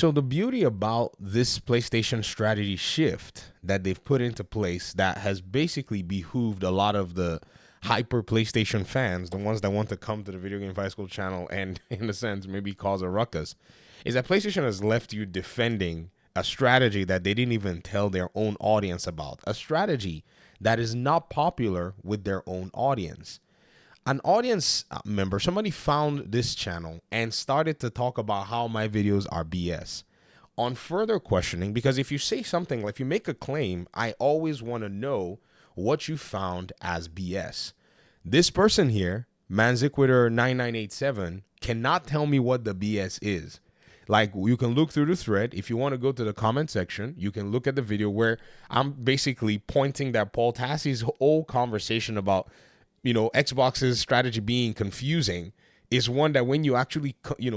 So the beauty about this PlayStation strategy shift that they've put into place that has basically behooved a lot of the hyper PlayStation fans, the ones that want to come to the Video Game Fight School channel and, in a sense, maybe cause a ruckus, is that PlayStation has left you defending a strategy that they didn't even tell their own audience about, a strategy that is not popular with their own audience. An audience member, somebody found this channel and started to talk about how my videos are BS. On further questioning, because if you say something, if you make a claim, I always want to know what you found as BS. This person here, Manziquiter9987, cannot tell me what the BS is. Like, you can look through the thread. If you want to go to the comment section, you can look at the video where I'm basically pointing that Paul Tassi's whole conversation about, Xbox's strategy being confusing is one that when you actually,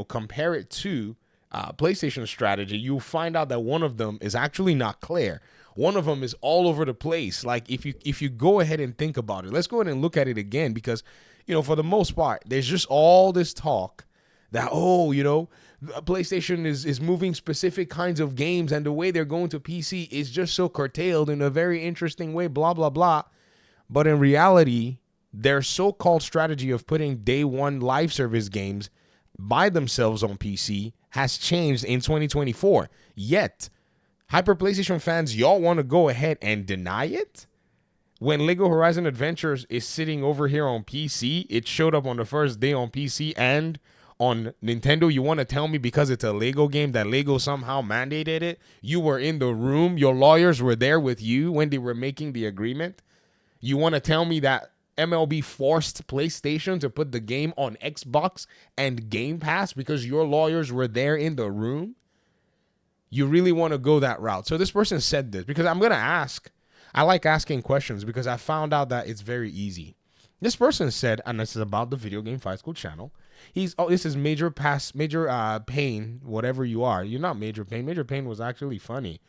compare it to PlayStation strategy, you'll find out that one of them is actually not clear. One of them is all over the place. Like, if you go ahead and think about it, let's go ahead and look at it again, because, for the most part, there's just all this talk that, PlayStation is moving specific kinds of games, and the way they're going to PC is just so curtailed in a very interesting way, blah, blah, blah. But in reality, their so-called strategy of putting day one live service games by themselves on PC has changed in 2024. Yet, hyper PlayStation fans, y'all want to go ahead and deny it? When Lego Horizon Adventures is sitting over here on PC, it showed up on the first day on PC and on Nintendo. You want to tell me because it's a Lego game that Lego somehow mandated it? You were in the room. Your lawyers were there with you when they were making the agreement. You want to tell me that MLB forced PlayStation to put the game on Xbox and Game Pass because your lawyers were there in the room? You really want to go that route? So this person said this because I'm going to ask. I like asking questions because I found out that it's very easy. This person said, and this is about the Video Game Fight School channel. This is Major Pain, whatever you are. You're not Major Pain. Major Pain was actually funny.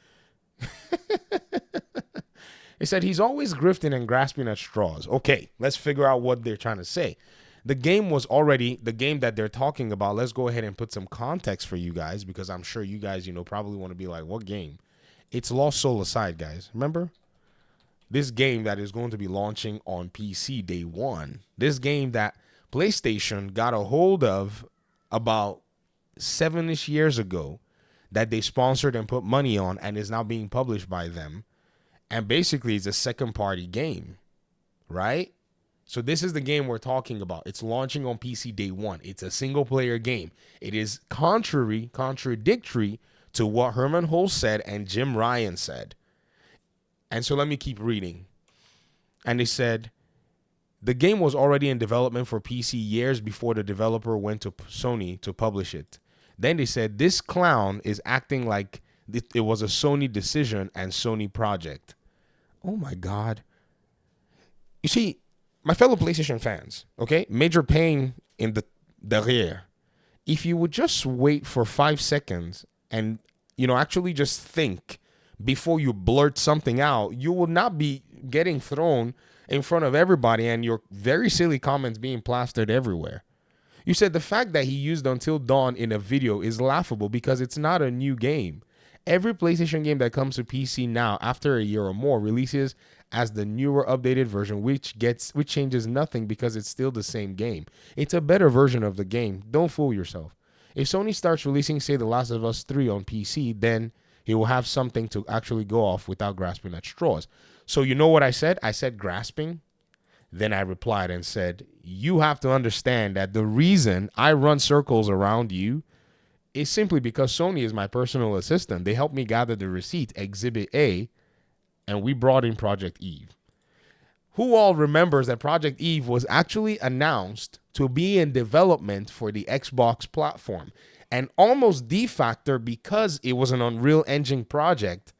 He said he's always grifting and grasping at straws. Okay, let's figure out what they're trying to say. The game was already the game that they're talking about. Let's go ahead and put some context for you guys, because I'm sure you guys, probably want to be like, what game? It's Lost Soul Aside, guys. Remember? This game that is going to be launching on PC day one. This game that PlayStation got a hold of about 7-ish years ago, that they sponsored and put money on, and is now being published by them. And basically, it's a second-party game, right? So this is the game we're talking about. It's launching on PC day one. It's a single-player game. It is contradictory to what Herman Hulse said and Jim Ryan said. And so let me keep reading. And they said, the game was already in development for PC years before the developer went to Sony to publish it. Then they said, this clown is acting like it was a Sony decision and Sony project. Oh my God. You see, my fellow PlayStation fans, okay? Major Pain in the derrière. If you would just wait for 5 seconds and, actually just think before you blurt something out, you will not be getting thrown in front of everybody and your very silly comments being plastered everywhere. You said the fact that he used Until Dawn in a video is laughable because it's not a new game. Every PlayStation game that comes to PC now after a year or more releases as the newer updated version, which changes nothing because it's still the same game. It's a better version of the game. Don't fool yourself. If Sony starts releasing, say, The Last of Us 3 on PC, then he will have something to actually go off without grasping at straws. So you know what I said? I said grasping. Then I replied and said, you have to understand that the reason I run circles around you is simply because Sony is my personal assistant. They helped me gather the receipt, Exhibit A, and we brought in Project Eve. Who all remembers that Project Eve was actually announced to be in development for the Xbox platform, and almost de facto, because it was an Unreal Engine project,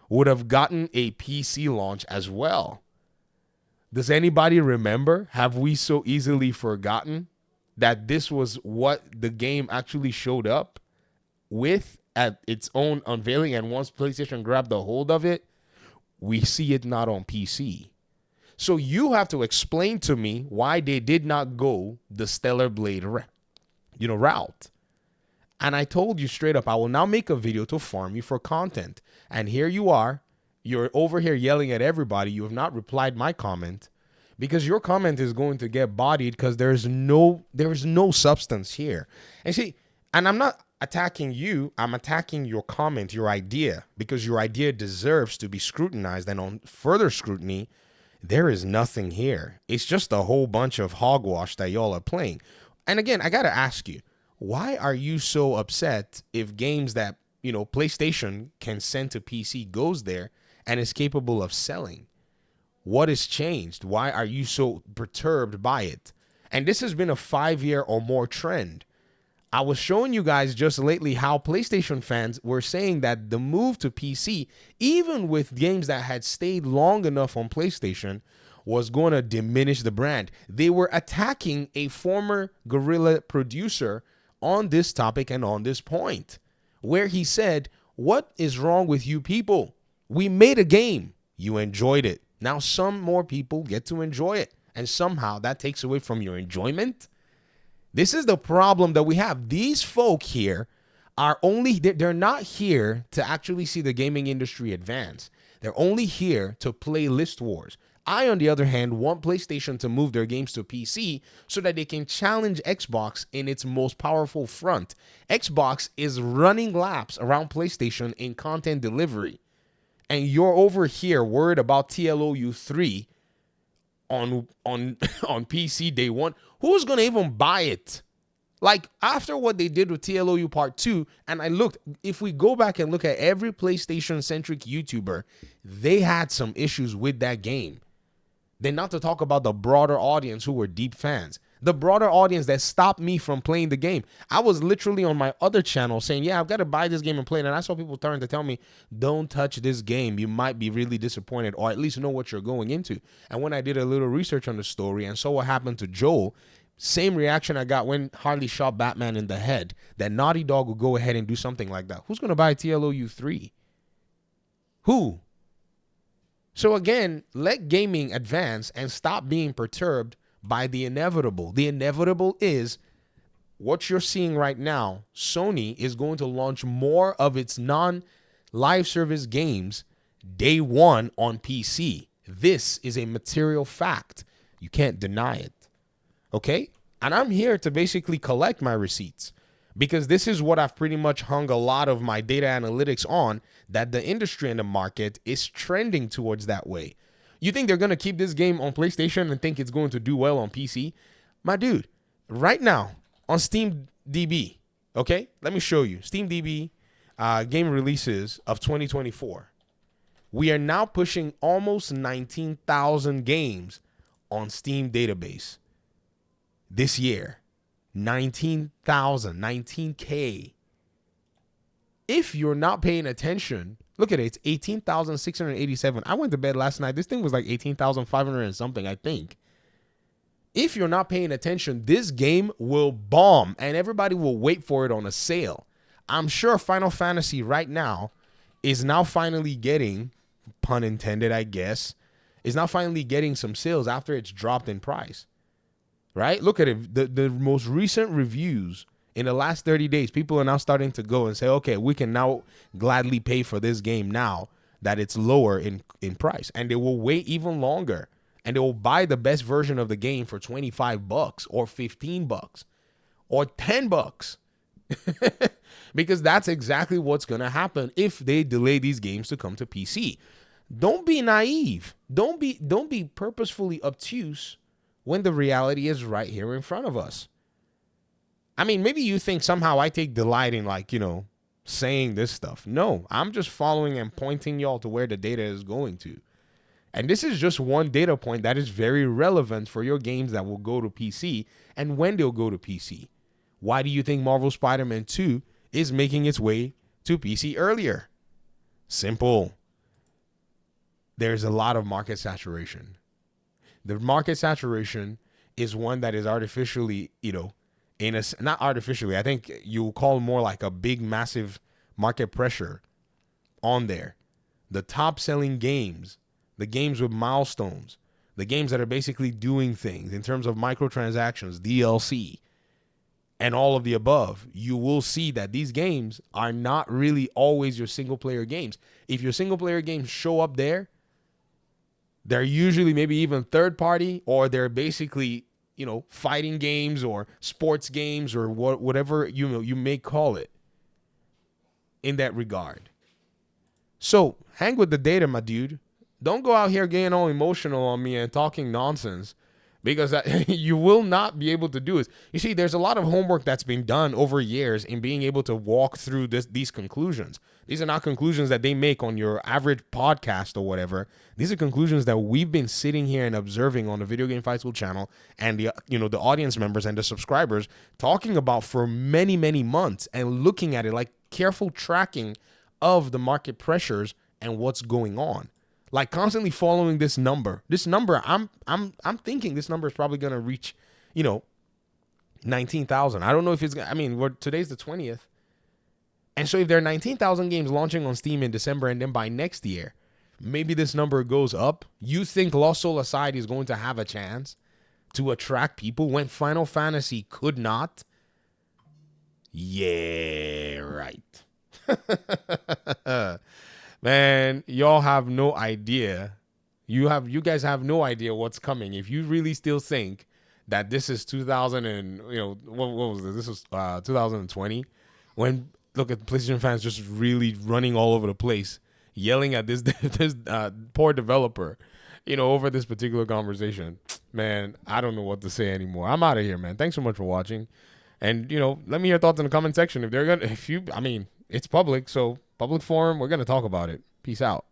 would have gotten a PC launch as well. Does anybody remember? Have we so easily forgotten that this was what the game actually showed up with at its own unveiling, and once PlayStation grabbed a hold of it, we see it not on PC. So you have to explain to me why they did not go the Stellar Blade route. And I told you straight up, I will now make a video to farm you for content. And here you are. You're over here yelling at everybody. You have not replied my comment because your comment is going to get bodied because there's no substance here. And see, and I'm not attacking you. I'm attacking your comment, your idea, because your idea deserves to be scrutinized. And on further scrutiny, there is nothing here. It's just a whole bunch of hogwash that y'all are playing. And again, I got to ask you, why are you so upset if games that, PlayStation can send to PC goes there and is capable of selling? What has changed? Why are you so perturbed by it? And this has been a 5-year or more trend. I was showing you guys just lately how PlayStation fans were saying that the move to PC, even with games that had stayed long enough on PlayStation, was going to diminish the brand. They were attacking a former Guerrilla producer on this topic and on this point, where he said, "What is wrong with you people? We made a game. You enjoyed it. Now some more people get to enjoy it. And somehow that takes away from your enjoyment." This is the problem that we have. These folk here are they're not here to actually see the gaming industry advance. They're only here to play list wars. I, on the other hand, want PlayStation to move their games to PC so that they can challenge Xbox in its most powerful front. Xbox is running laps around PlayStation in content delivery. And you're over here worried about TLOU 3 on PC day one. Who's going to even buy it? Like, after what they did with TLOU Part 2, and I looked, if we go back and look at every PlayStation-centric YouTuber, they had some issues with that game. Then not to talk about the broader audience who were deep fans. The broader audience that stopped me from playing the game. I was literally on my other channel saying, yeah, I've got to buy this game and play it. And I saw people turn to tell me, don't touch this game. You might be really disappointed, or at least know what you're going into. And when I did a little research on the story and saw what happened to Joel, same reaction I got when Harley shot Batman in the head, that Naughty Dog would go ahead and do something like that. Who's going to buy TLOU 3? Who? So again, let gaming advance and stop being perturbed by the inevitable. The inevitable is what you're seeing right now. Sony is going to launch more of its non-live service games day one on PC. This is a material fact. You can't deny it. Okay? And I'm here to basically collect my receipts, because this is what I've pretty much hung a lot of my data analytics on, that the industry and the market is trending towards that way. You think they're going to keep this game on PlayStation and think it's going to do well on PC? My dude, right now on Steam DB, okay? Let me show you. Steam DB game releases of 2024. We are now pushing almost 19,000 games on Steam database this year. 19,000, 19K. If you're not paying attention, look at it. It's 18,687. I went to bed last night. This thing was like 18,500 and something, I think. If you're not paying attention, this game will bomb and everybody will wait for it on a sale. I'm sure Final Fantasy right now is now finally getting, pun intended, I guess, is now finally getting some sales after it's dropped in price. Right? Look at it. The most recent reviews in the last 30 days, people are now starting to go and say, okay, we can now gladly pay for this game now that it's lower in price. And they will wait even longer. And they will buy the best version of the game for $25 or $15 or $10. Because that's exactly what's going to happen if they delay these games to come to PC. Don't be naive. Don't be purposefully obtuse when the reality is right here in front of us. I mean, maybe you think somehow I take delight in, like, saying this stuff. No, I'm just following and pointing y'all to where the data is going to. And this is just one data point that is very relevant for your games that will go to PC and when they'll go to PC. Why do you think Marvel Spider-Man 2 is making its way to PC earlier? Simple. There's a lot of market saturation. The market saturation is one that is artificially, not artificially, I think you'll call more like a big, massive market pressure on there. The top selling games, the games with milestones, the games that are basically doing things in terms of microtransactions, DLC, and all of the above, you will see that these games are not really always your single player games. If your single player games show up there, they're usually maybe even third party, or they're basically, fighting games or sports games or whatever you may call it in that regard. So hang with the data, my dude. Don't go out here getting all emotional on me and talking nonsense, because you will not be able to do it. You see, there's a lot of homework that's been done over years in being able to walk through these conclusions. These are not conclusions that they make on your average podcast or whatever. These are conclusions that we've been sitting here and observing on the Video Game Fight School channel, and the audience members and the subscribers talking about for many, many months, and looking at it like careful tracking of the market pressures and what's going on. Like constantly following this number. This number, I'm thinking this number is probably gonna reach, 19,000. I don't know if it's. Today's the 20th, and so if there are 19,000 games launching on Steam in December, and then by next year, maybe this number goes up. You think Lost Soul Aside is going to have a chance to attract people when Final Fantasy could not? Yeah, right. Man, y'all have no idea. You guys have no idea what's coming. If you really still think that this is 2000 and what was this? This was 2020, when look at PlayStation fans just really running all over the place, yelling at this poor developer, over this particular conversation. Man, I don't know what to say anymore. I'm out of here, man. Thanks so much for watching, and let me hear your thoughts in the comment section. It's public, so public forum, we're going to talk about it. Peace out.